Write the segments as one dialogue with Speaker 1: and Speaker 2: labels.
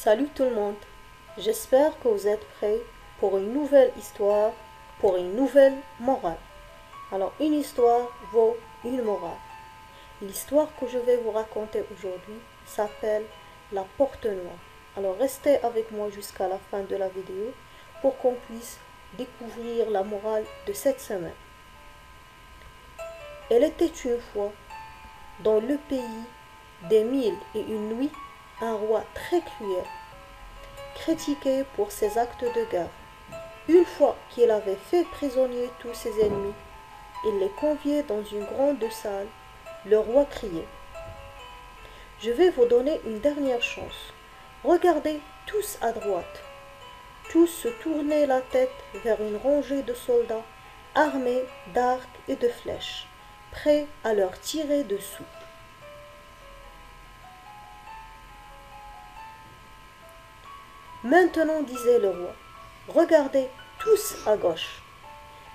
Speaker 1: Salut tout le monde, j'espère que vous êtes prêts pour une nouvelle histoire, pour une nouvelle morale. Alors une histoire vaut une morale. L'histoire que je vais vous raconter aujourd'hui s'appelle La Porte Noire. Alors restez avec moi jusqu'à la fin de la vidéo pour qu'on puisse découvrir la morale de cette semaine. Elle était une fois, dans le pays des 1001 nuits, un roi très cruel, critiqué pour ses actes de guerre. Une fois qu'il avait fait prisonnier tous ses ennemis, il les conviait dans une grande salle. Le roi criait: Je vais vous donner une dernière chance. Regardez tous à droite. Tous se tournaient la tête vers une rangée de soldats armés d'arcs et de flèches, prêts à leur tirer dessous. Maintenant, disait le roi, regardez tous à gauche.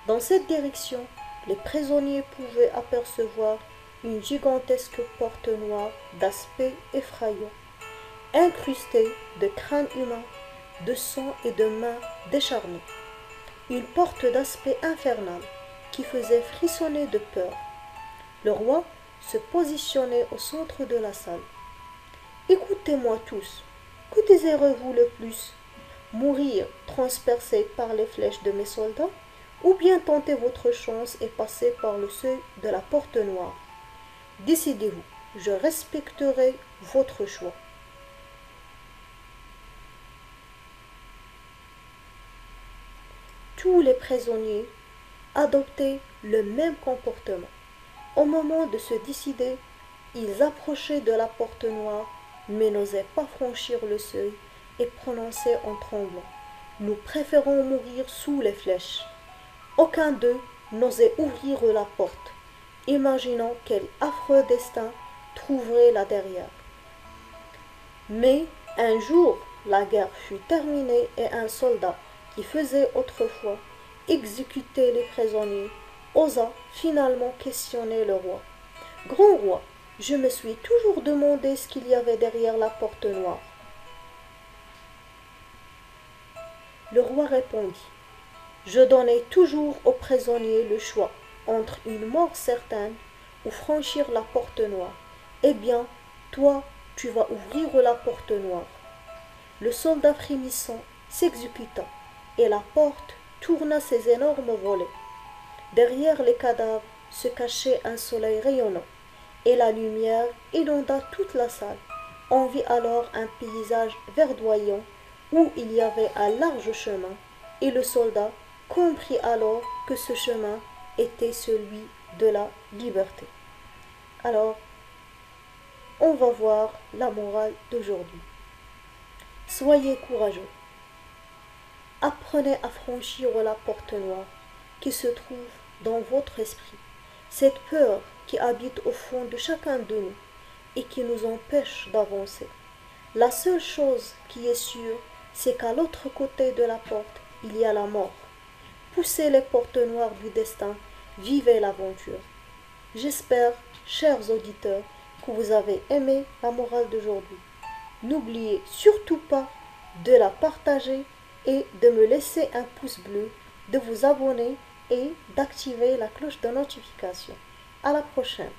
Speaker 1: Dans cette direction, les prisonniers pouvaient apercevoir une gigantesque porte noire d'aspect effrayant, incrustée de crânes humains, de sang et de mains décharnées. Une porte d'aspect infernal qui faisait frissonner de peur. Le roi se positionnait au centre de la salle. Écoutez-moi tous, que désirez-vous le plus? Mourir transpercé par les flèches de mes soldats, ou bien tenter votre chance et passer par le seuil de la porte noire? Décidez-vous, je respecterai votre choix. Tous les prisonniers adoptaient le même comportement. Au moment de se décider, ils approchaient de la porte noire, mais n'osaient pas franchir le seuil et prononçaient en tremblant: Nous préférons mourir sous les flèches. Aucun d'eux n'osait ouvrir la porte, imaginant quel affreux destin trouverait là derrière. Mais un jour, la guerre fut terminée et un soldat qui faisait autrefois exécuter les prisonniers osa finalement questionner le roi. Grand roi, je me suis toujours demandé ce qu'il y avait derrière la porte noire. Le roi répondit: Je donnais toujours aux prisonniers le choix entre une mort certaine ou franchir la porte noire. Eh bien, toi, tu vas ouvrir la porte noire. Le soldat frémissant s'exécuta et la porte tourna ses énormes volets. Derrière les cadavres se cachait un soleil rayonnant et la lumière inonda toute la salle. On vit alors un paysage verdoyant où il y avait un large chemin, et le soldat comprit alors que ce chemin était celui de la liberté. Alors, on va voir la morale d'aujourd'hui. Soyez courageux. Apprenez à franchir la porte noire qui se trouve dans votre esprit. Cette peur qui habite au fond de chacun de nous et qui nous empêche d'avancer. La seule chose qui est sûre, c'est qu'à l'autre côté de la porte, il y a la mort. Poussez les portes noires du destin, vivez l'aventure. J'espère, chers auditeurs, que vous avez aimé la morale d'aujourd'hui. N'oubliez surtout pas de la partager et de me laisser un pouce bleu, de vous abonner et d'activer la cloche de notification. À la prochaine.